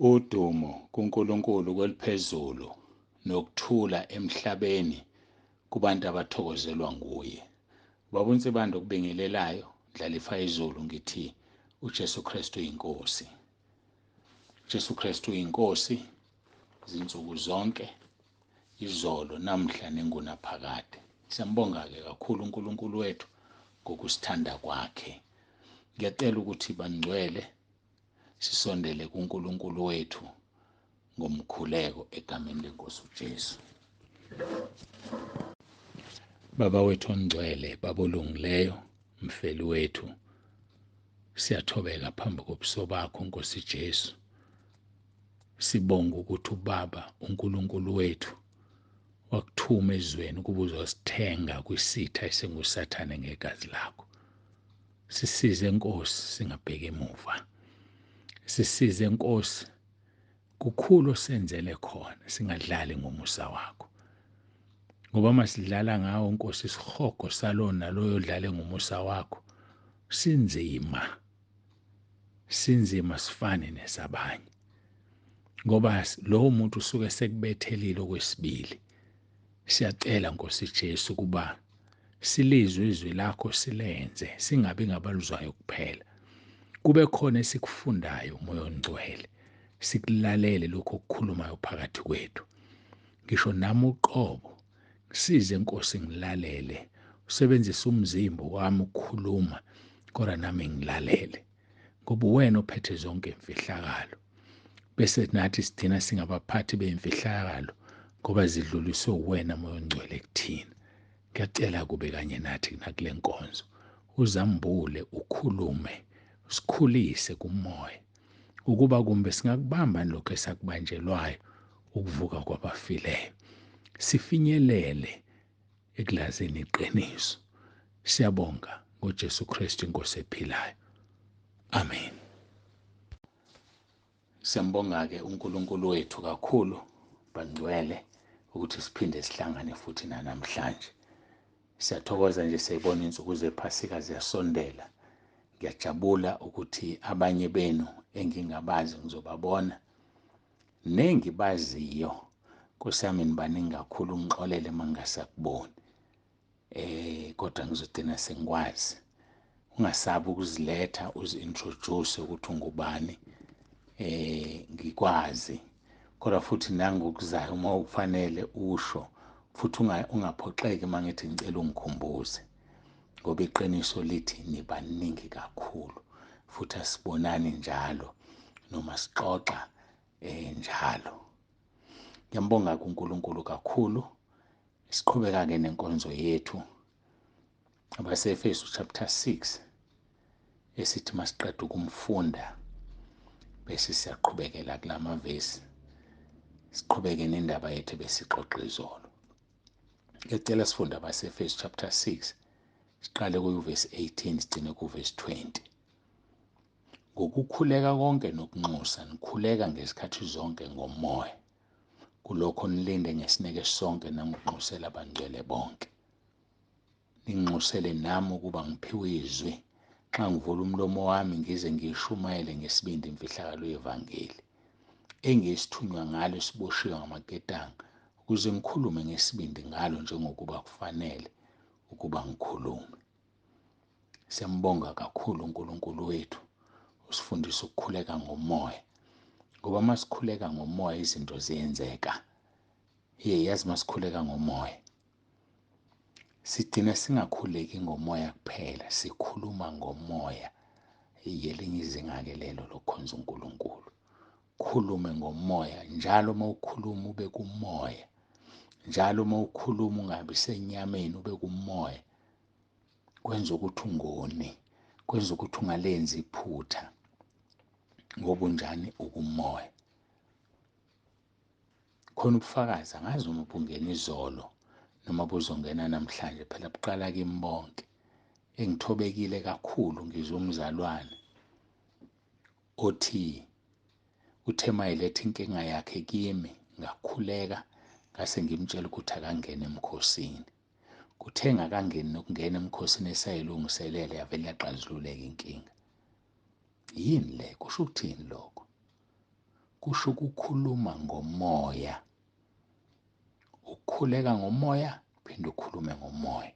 Udumo kuNkulunkulu kweliphezulu nokuthula emhlabeni kubantu abathokozelwa nguye. Baba uNsibande okubingelelayo, Dlalifa izulu ngithi uJesu Kristu uyinkosi. uJesu Kristu uyinkosi zinsuku zonke, izolo, namhla nengunaphakade. Siyambonga-ke kakhulu uNkulunkulu wethu ngokusithanda kwakhe. Ngiyacela ukuthi bangcwele sisondele kuNkulunkulu wethu ngomkhuleko egameni lenkosi uJesu. Baba wethu ongcwele, Baba olungileyo, mfeli wethu, siyathobeka phambi kobuso bakho Nkosi Jesu. Sibonga ukuthi uBaba uNkulunkulu wethu wakuthuma ezweni ukuba uzosithenga kwisitha esingusathane ngegazi lakho. Sisize Nkosi singabheki emuva. Sisize Nkosi kukhulu osenzele khona, singadlali ngomusa wakho. Ngoba masidlala ngawo Nkosi isihogo salo naloyo dlale ngomusa wakho sinzima sifane nesabanye. Ngoba lowo muntu usuke sekubethelile okwesibili. Siyacela Nkosi Jesu ukuba silizwe izwi lakho silenze, singabi ngabaluzwayo kuphela. Kube khona esikufundayo umoya ongcwele, sikulalele lokho okukhulumayo phakathi kwethu. Ngisho nami uqobo size Nkosi ngilalele, usebenzise umzimba wami ukukhuluma kodwa nami ngilalele. Ngoba wena ophethe zonke imfihlakalo. Bese nathi sidina singabaphathi bemfihlakalo ngoba zidluliswe uwena moya ongcwele kuthina. Ngiyacela kube kanye nathi nakule nkonzo. Uzambule, ukhulume, usikhulise kumoya. Ukuba kumbe singakubamba lokho esakubanjelwayo, ukuvuka kwabafileyo. Sifinyelele ekulazeni iqiniso. Siyabonga ngoJesu Kristu inkosi ephilayo. Amen. Siyambonga-ke uNkulunkulu wethu kakhulu bangcwele ukuthi siphinde sihlangane futhi namhlanje. Siyathokoza nje siyibona insuku zePhasika ziyasondela. Ngiyajabula ukuthi abanye benu engingabazi ngizobabona. Nengibaziyo Nkosi yami nibaningi kakhulu, ngixolele mangingasakuboni. Kodwa ngizogcina sengikwazi. Ungasabi ukuziletha, uzi-introduce ukuthi ungubani. Ngikwazi. Kodwa futhi nangokuzayo uma ufanele usho, futhi ungaphoxeki mangithi ngicela ungikhumbuze. Ngoba iqiniso lithi nibaningi kakhulu, futhi asibonani njalo noma sixoxa njalo. Ngiyambonga kuNkulunkulu kakhulu. Siqhubeka-ke nenkonzo yethu abase-Efesu chapter 6 esithi masiqeda ukumfunda bese siyaqhubekela kulama vesi, siqhubeke nendaba yethu besixoxa izolo. Ngiyacela sifunde abase-Efesu chapter 6 siqale kuvesi 18 sigcine kuvesi 20. Ngokukhuleka konke nokunxusa nikhuleka ngezikhathi zonke ngomoya, kulokho nilinde ngesineke sonke nangokunxusela abangcwele bonke. Ninginxusele nami ukuba ngiphiwe izwi xa ngivula umlomo wami ngize ngishumayele ngesibindi imfihlakalo yevangeli engisithunywa ngalo siboshiwe ngamaketanga, ukuze ngikhulume ngesibindi ngalo njengokuba kufanele ukuba ngikhulume. Siyambonga kakhulu uNkulunkulu wethu usifundisa ukukhuleka ngomoya, ngoba masikhuleka ngomoya izinto ziyenzeka. Yazi masikhuleka ngomoya sigcina singakhuleki ngomoya kuphela, sikhuluma ngomoya. Elinye izinga-ke lelo lokukhonza uNkulunkulu. Khulume ngomoya njalo mawukhuluma ube kumoya. Njalo mawukhuluma ungabi senyameni ube kumoya. Kwenza ukuthi ungoni, kwenza ukuthi ungalenzi iphutha ngoba unjani ukumoya. Khona ubufakazi, angazi uma bungena izolo noma buzongena namhlanje, phela buqala kimi bonke. Engithobekile kakhulu ngizwe umzalwane othi uthe mayeletha inkinga yakhe kimi ngakhuleka, ngase ngimtshela ukuthi akangene emkhosini. Kuthe ngakangeni nokungena emkhosini esayilungiselele yavele yaxazululeka inkinga. Yini le? Kusho ukuthini lokho? kusho ukukhuluma ngomoya. Ukukhuleka ngomoya, phinde ukhulume ngomoya.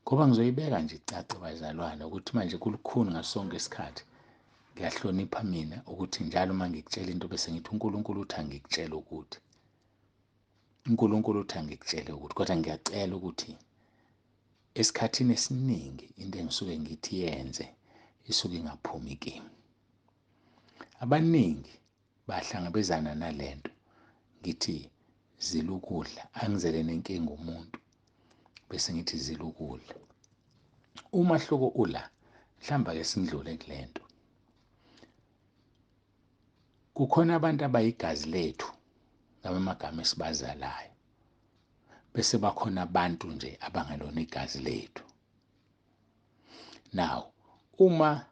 Ngoba ngizoyibeka nje icace bazalwane ukuthi manje kulukhuni ngasonke isikhathi. Ngiyahlonipha mina ukuthi njalo uma ngikutshela into bese ngithi uNkulunkulu uthi angikutshele ukuthi. uNkulunkulu uthi angikutshele ukuthi, kodwa ngiyacela ukuthi esikhathini esiningi into engisuke ngithi yenze isuke ingaphumi kimi. Abaningi bahlangabezana nalento ngithi zila ukudla, angizele nenkinga umuntu bese ngithi zila ukudla. Umahluko ula, mhlawumbe ake sindlule kulento. Kukhona abantu abayigazi lethu ngamagama esibazalayo, bese bakhona abantu nje abangelona igazi lethu. Now, uma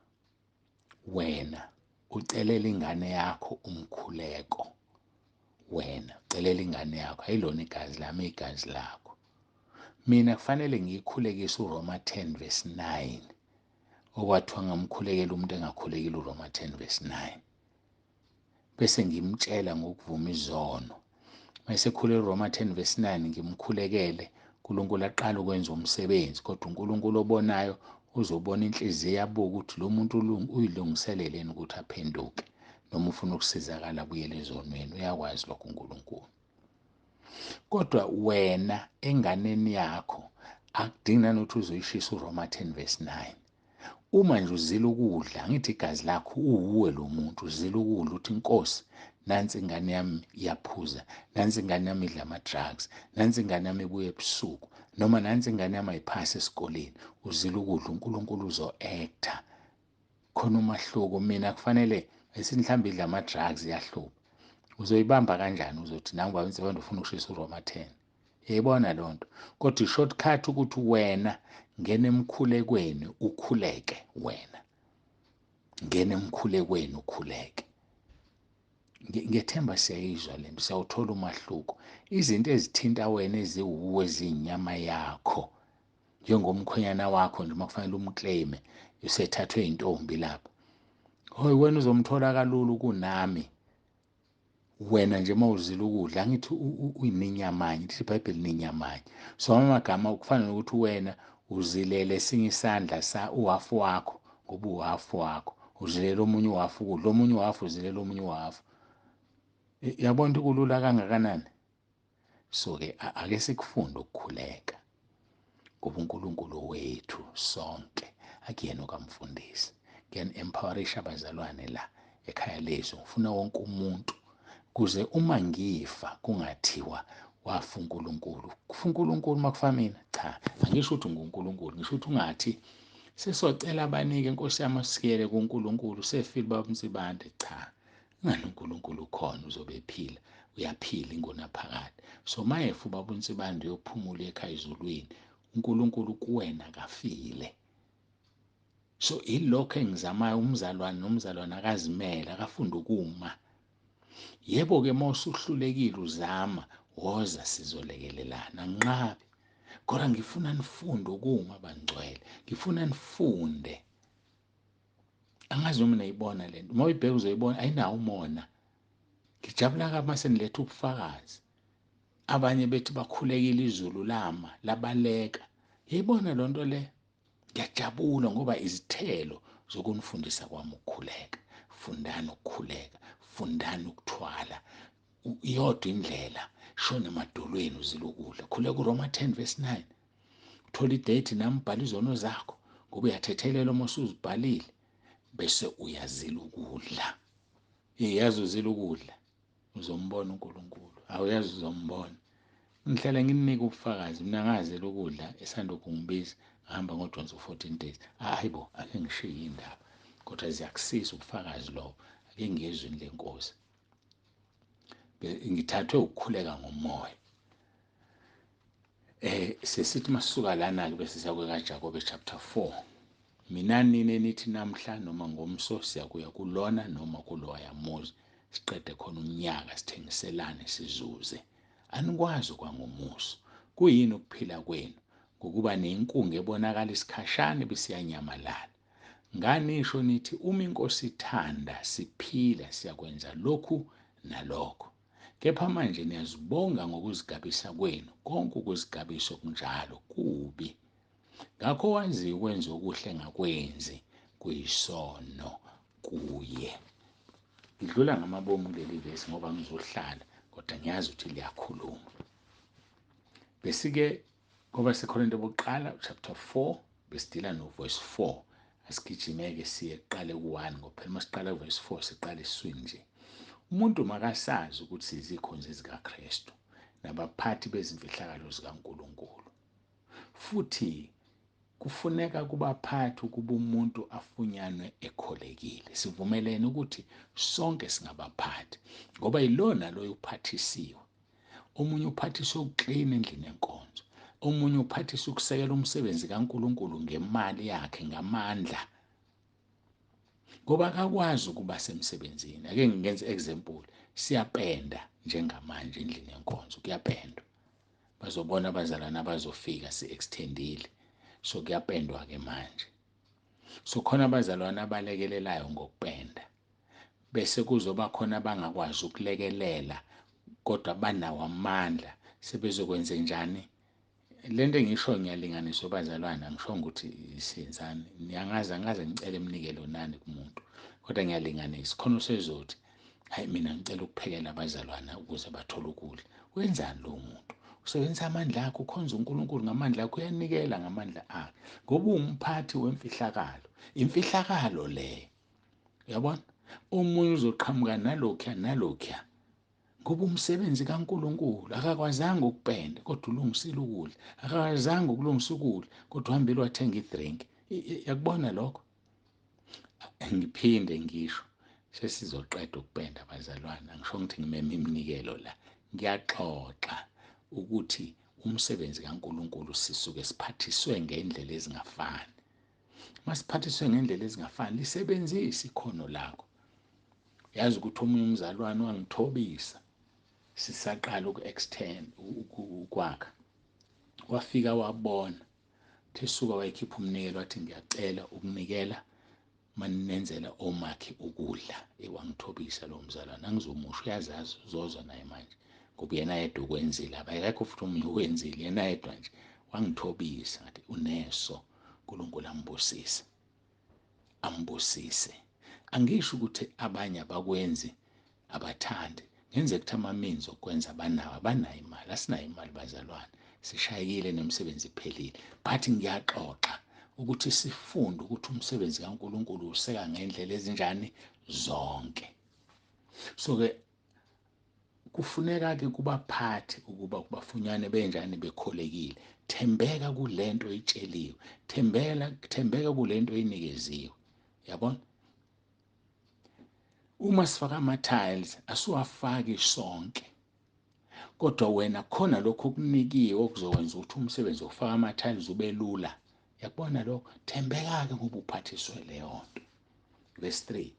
wena ucelela ingane yakho umkhuleko, wena ucelela ingane yakho, ayilona igazi lami, igazi lakho. Mina kufanele ngiyikhulekise uRoma 10 verse 9, okwathiwa ngamkhulekela umuntu engakhulekile uRoma 10 verse 9. Bese ngimtshela ngokuvuma izono. Mayesekhuleka uRoma 10 verse 9 ngimkhulekele, uNkulunkulu aqala ukwenza umsebenzi, kodwa uNkulunkulu obonayo uzobona inhliziyo yabuka ukuthi lo muntu uyilungiseleleni ukuthi aphenduke, noma ufuna ukusizakala abuyele ezonweni. Uyakwazi lokho uNkulunkulu. Kodwa wena enganeni yakho akudingi nanokuthi uzoyishisa uRoma 10 verse 9. Uma nje uzila ukudla, angithi igazi lakho uwuwe lo muntu, uzila ukudla uthi Nkosi, nansi ingane yami iyaphuza, nansi ingane yami idla ama-drugs, nansi ingane yami ibuye ebusuku, noma nansi ingane yami ayiphasi esikoleni, uzila ukudla, uNkulunkulu uzo-acta. Khona umahluko. Mina kufanele esithi mhlawumbe idla ama-drugs iyahlupha, uzoyibamba kanjani? Uzothi nangu baba Nsibande ufuna ukushisa uRoma 10. Yayibona loo nto. Kodwa i-shortcut ukuthi wena ngena emkhulekweni ukhuleke, wena ngena emkhulekweni ukhuleke. Ngethemba siyayizwa lento, siyawuthola umahluko. Izinto ezithinta wena eziwuwe eziyinyama yakho, njengomkhwenyana wakho nje makufanele umclaim usethathwe intombi lapha. Hoyi, wena uzomthola kalula kunami. Wena nje mawuzila ukudla, angithi uyininyamanye, lithi iBhayibheli ninyamanye. So amagama ukufana nokuthi wena uzilele esinye isandla uhafu wakho, ngoba uhafu wakho uzilela omunye uhafu ukudla, omunye uhafu uzilela omunye uhafu. Yabona ukuthi kulula kangakanani? So-ke ake sikufunde ukukhuleka, ngoba uNkulunkulu wethu sonke akuyena okamfundisi. Ngiyani-empowerisha abazalwane la ekhaya lethu. Ngifuna wonke umuntu kuze uma ngifa kungathiwa wafa uNkulunkulu. Kufa uNkulunkulu makufa mina? Cha, angisho ukuthi nguNkulunkulu, ngisho ukuthi ungathi sesocela abanike Nkosi yami asikele kuNkulunkulu, sefile baba Nsibande. Cha, ngani uNkulunkulu ukhona, uzobe ephila, uyaphila ingunaphakade. So mayefa ubaba uNsibande uyophumula ekhaya ezulwini, uNkulunkulu kuwena kafile. So ilokho engizamayo, umzalwane nomzalwane akazimele, akafunde ukuma. Yebo-ke mawusuhlulekile uzama, woza sizolekelelana, nginqabe. Kodwa ngifuna nifunde ukuma bangcwele, ngifuna nifunde. Angazi noma nayibona lento, uma uyibheka uzoyibona ayinawo umona. Ngijabula kabi mase niletha ubufakazi. Abanye bethi bakhulekile izulu lama labaleka. Yayibona loo nto le? Ngiyajabula ngoba izithelo zokunifundisa kwami ukukhuleka. Fundani ukukhuleka, fundani ukuthwala. Iyodwa indlela, shona emadolweni uzila ukudla. Khuleka uRoma 10 verse 9. Uthola idate nami ubhala izono zakho, ngoba uyathethelela uma usuzibhalile, bese uyazila ukudla. Yazi uzila ukudla, uzombona uNkulunkulu. Awuyazi uzombona. Ngihlala nginike ubufakazi, mina ngazela ukudla esanda kungibiza, ngahamba ngo-Jones 14 days. Hayi bo, ake ngishiye indaba, kodwa ziyakusisa ubufakazi lobo. Ake ngiyezwini lenkosi. Ngithathwe ukukhuleka ngomoya. Sesithi masisuka lana-ke bese siya kaJakobe chapter 4. Mina nini nithi namhla noma ngomso siyakuya kulona noma kuloya muzi, siqede khona umnyaka sithengiselane sizuze. Anikwazi kwangomuso kuyini ukuphila kwenu, ngokuba nenkungu ebonakala isikhashana besiyanyamalala. Nganisho nithi uma iNkosi ithanda siphila siyakwenza lokhu nalokho. Kepha manje niyazibonga ngokuzigabisa kwenu, konke ukuzigabisa okunjalo kubi. Ngakho waziyo ukwenza okuhle ngakwenzi kuyisono kuye. Ngidlula ngamabomu kuleli vesi ngoba ngizohlala, kodwa ngiyazi ukuthi liyakhuluma. Bese-ke ngoba seKorinte bokuqala chapter 4 besidila no verse 4. Asigijimeke siye kuqale ku-1 ngoba phela masiqala ku-verse 4 siqale esiswini nje. Umuntu makasazi ukuthi sizikhonzi zikaKristu nabaphathi bezimfihlakalo zikaNkulunkulu. Futhi kufuneka kubaphathi ukuba umuntu afunyanwe ekholekile. Sivumelene ukuthi sonke singabaphathi ngoba yilona loyo uphathisiwe. Omunye uphathisa ukuklina endlini yenkonzo, omunye uphathisa ukusekela umsebenzi kaNkulunkulu ngemali yakhe, ngamandla, ngoba akakwazi ukuba semsebenzini. Ake ngenze example, siyapenda njengamanje endlini yenkonzo, kuyapendwa. Bazobona abazalwane abazofika si-extendile, so kuyapendwa-ke manje. So khona abazalwane abalekelelayo ngokupenda, bese kuzoba khona abangakwazi ukulekelela kodwa banawo amandla, sebezokwenza njani? Lento engisho ngiyalinganiswa bazalwane, angisho ukuthi siyenzani, angaze ngicele umnikelo nani kumuntu, kodwa ngiyalinganisa. Khona usezothi, hayi mina ngicela ukuphekela abazalwane ukuze bathole ukudla. Wenzani lo muntu? Usebenzisa amandla akho, ukhonza uNkulunkulu ngamandla akho, uyanikela ngamandla akhe ngoba uwumphathi wemfihlakalo. Imfihlakalo le, uyabona? Omunye uzoqhamuka nalokhuya ngoba umsebenzi kaNkulunkulu. Akakwazanga ukupenda kodwa ulungisile ukudla, akakwazanga ukulungisa ukudla kodwa uhambile wathenga idrink. Yakubona lokho? Ngiphinde ngisho, sesizoqeda ukupenda abazalwane, angisho ukuthi ngimeme iminikelo la. Ngiyaxoxa ukuthi umsebenzi kaNkulunkulu sisuke siphathiswe ngendlela ezingafani. Masiphathiswe ngendlela ezingafani, lisebenzise ikhono lakho. Yazi ukuthi omunye umzalwane wangithobisa sisaqala uku-extend ukwakha, wafika wabona thesuka wayikhipha umnikelo, wathi ngiyacela ukunikela maninenzela omakhe ukudla. Wangithobisa lo mzalwane, angizomusho, uyazazi, uzozwa naye manje ngoba yena yedwa ukwenzile, abekho futhi omunye ukwenzile, yena yedwa nje wangithobisa. Ngathi uneso, uNkulunkulu ambusise. Angisho ukuthi abanye abakwenzi, abathandi, ngenzeka ukuthi ama-means okwenza abanayo imali. Asinayo imali bazalwane, sishayile nemisebenzi iphelile, but ngiyaxoxa ukuthi sifunde ukuthi umsebenzi kaNkulunkulu useka ngendlela ezinjani zonke. So-ke kufuneka-ke kubaphathi ukuba kubafunyane benjani, bekholekile. Thembeka kulento oyitsheliwe, thembeka kulento oyinikeziwe. Yabona? Uma sifaka ama-tiles asuwafaki sonke, kodwa wena khona lokho okunikiwe okuzokwenza ukuthi umsebenzi wokufaka ama-tiles ube lula. Yakubona lokho? Thembeka-ke ngoba uphathiswe leyo nto. Verse 3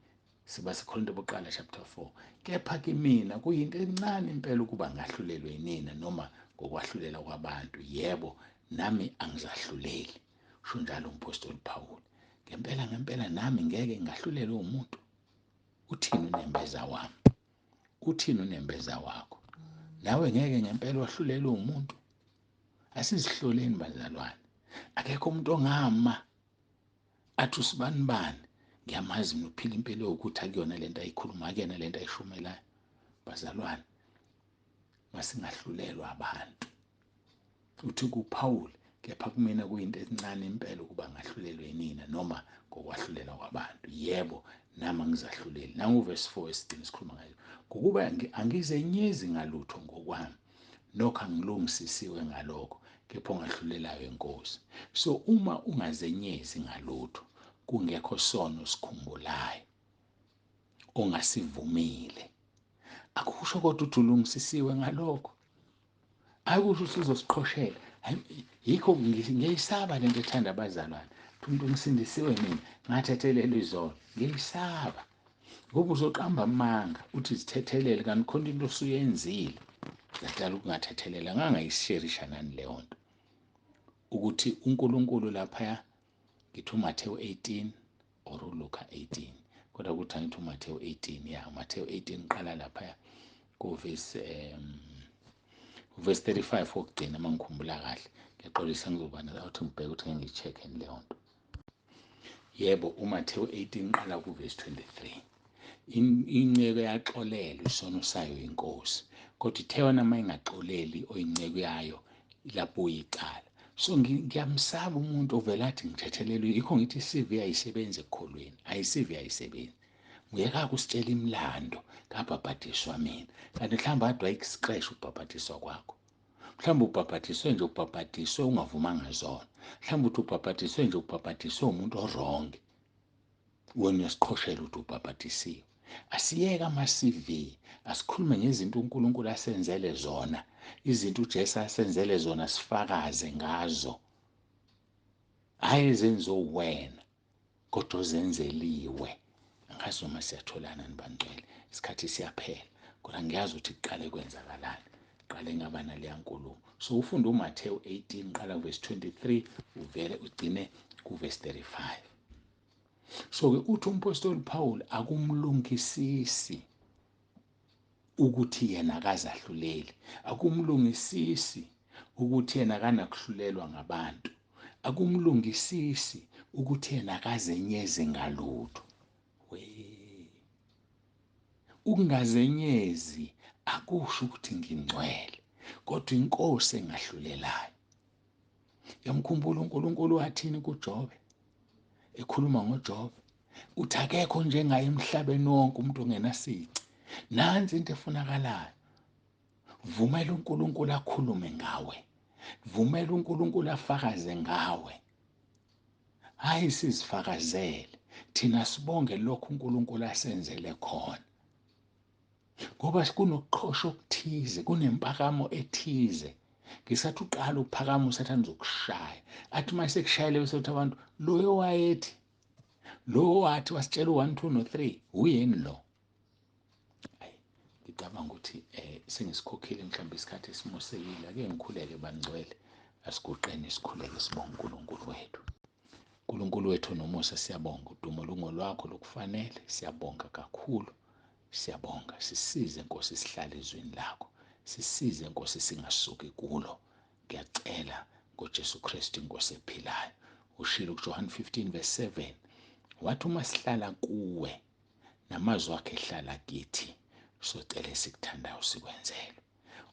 siba seKorinte bokuqala chapter 4. Kepha kimina kuyinto encane impela ukuba ngahlulelwe yinina noma ngokwahlulela kwabantu. Yebo, nami angizahluleli. Usho njalo umpostoli Paul. Ngempela nami ngeke ngahlulelwe umuntu. Uthini unembeza wami? Uthini unembeza wakho? Nawe ngeke ngempela wahlulelwe umuntu? Asizihloleni bazalwane. Akekho umuntu ongama athi usibani ngiyamazi mina uphila impilo yokuthi akuyona lento ayikhuluma, akuyona lento ayishumelayo. Bazalwane, masingahlulelwa abantu. Uthi kuPaul, kepha kumina kuyinto encane impela ukuba ngahlulelwe yinina noma ngokwahlulela kwabantu. Yebo, nami angizahluleli. Nangu verse 4 esigcina sikhuluma ngayo. Ngokuba angizenyezi ngalutho ngokwami, nokho angilungisisiwe ngalokho, kepha ongahlulelayo inkosi. So uma ungazenyezi ngalutho, kungekho sono sikhumbulayo ongasivumile, akusho kodwa ukuthi ulungisisiwe ngalokho. Akusho usuzosiqhoshela. Yikho ngiyisaba lento ethanda abazalwane. Umuntu ngisindisiwe mina, ngathethelelwa izolo. Ngiyisaba ngoba uzoqamba amanga uthi zithethelele, kanti khona into osuyenzile yadala ukungathethelela. Ngangayisherisha nani leyo nto ukuthi uNkulunkulu laphaya, ngithi uMathewu 18 or uLuka 18, kodwa ukuthi angithi uMathewu 18 ya uMathewu 18 qala lapha verse 35 wokugcina mangikhumbula kahle. Ngiyaxolisa ngizoba nawuthi ngibheke ukuthi ngeke ngicheck leyo nto. Yebo, uMathewu 18 qala verse 23. Inceke yaxolelwa isono sayo inkosi, kodwa ithe yona mayingaxoleli oyinceku yayo lapho uyicala. So ngiyamsaba umuntu ovela athi ngithethelelwe, yikho ngithi i-CV ayisebenzi ekukholweni, ayi-CV ayisebenzi. Nguyeka kusitshela imlando kabhabhadiswa mina, kanti mhlawumbe ade wayikusikresh ukubhabhadiswa kwakho. Mhlawumbe ubhabhadiswe nje, ubhabhadiswe ungavumanga zona. Mhlawumbe uthi ubhabhadiswe nje, ubhabhadiswe umuntu orongi, wena uyasiqhoshela ukuthi ubhabhadisiwe. Asiyeke ama-CV, asikhulume ngezinto uNkulunkulu asenzele zona, izinto uJesu asenzele zona sifakaze ngazo. Hhayi ezenziwe uwena, kodwa ozenzeliwe. Angazi noma siyatholana nibangcwele, isikhathi siyaphela, kodwa ngiyazi ukuthi kuqale kwenzakalani, kuqale ngaba naleya nkulumo. So ufunda uMathewu 18 qala verse 23 uvele ugcine verse 35. So-ke uthi umpostoli Paul akumlungisisi ukuthi yena akazahluleli, akumlungisisi ukuthi yena akanakuhlulelwa ngabantu, akumlungisisi ukuthi yena akazenyezi ngalutho. Ukungazenyezi akusho ukuthi ngingcwele, kodwa inkosi engahlulelayo. Yamkhumbula uNkulunkulu wathini kuJobe? Ekhuluma ngoJobe uthi akekho njengaye emhlabeni wonke umuntu ongenasici. Nansi into efunakalayo, vumela uNkulunkulu akhulume ngawe, vumela uNkulunkulu afakaze ngawe. Hayi sizifakazele thina, sibonge lokhu uNkulunkulu asenzele khona, ngoba kunokuqhosha okuthize, kunempakamo ethize. Ngisathi uqala ukuphakama usathane uzokushaya, athi uma sekushayile bese uthi abantu, loyo wayethi, lo wathi wasitshela u1 2 no3 uyini lo? Ngicabanga ukuthi sengisikhokhile mhlawumbe isikhathi esimosekile. Ake ngikhuleke bangcwele, asiguqeni sikhuleke sibonge uNkulunkulu wethu. uNkulunkulu wethu nomusa, siyabonga, udumo lungolwakho lokufanele. Siyabonga kakhulu, siyabonga. Sisize Nkosi, sihlale ezweni lakho, sisize Nkosi, singasuki kulo. Ngiyacela ngoJesu Kristu inkosi ephilayo. Ushilo kuJohn 15 verse 7 wathi uma sihlala kuwe namazwi akhe ehlala kithi, socela esikuthandayo sikwenzele.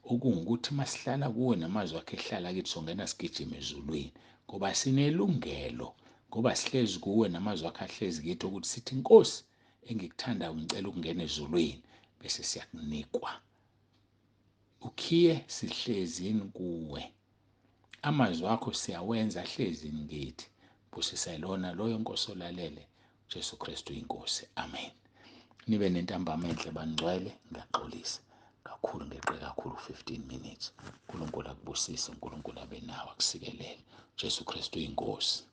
Okungukuthi masihlala kuwe namazwi akhe ehlala kithi, songena sigijima ezulwini, ngoba sinelungelo, ngoba sihlezi kuwe namazwi akhe ahlezi kithi, ukuthi sithi Nkosi, engikuthandayo ngicela ukungena ezulwini, bese siyakunikwa. Ukhiye sihlezini kuwe, amazwi akho siyawenza ahlezini kithi. Busisa lona loyo Nkosi olalele, Jesu Kristu inkosi. Amen. Nibe nentambama enhle bangcwele. Ngiyaxolisa kakhulu, ngeqe kakhulu 15 minutes. uNkulunkulu akubusise, uNkulunkulu abe nawe, akusikelele. Jesu Kristu inkosi.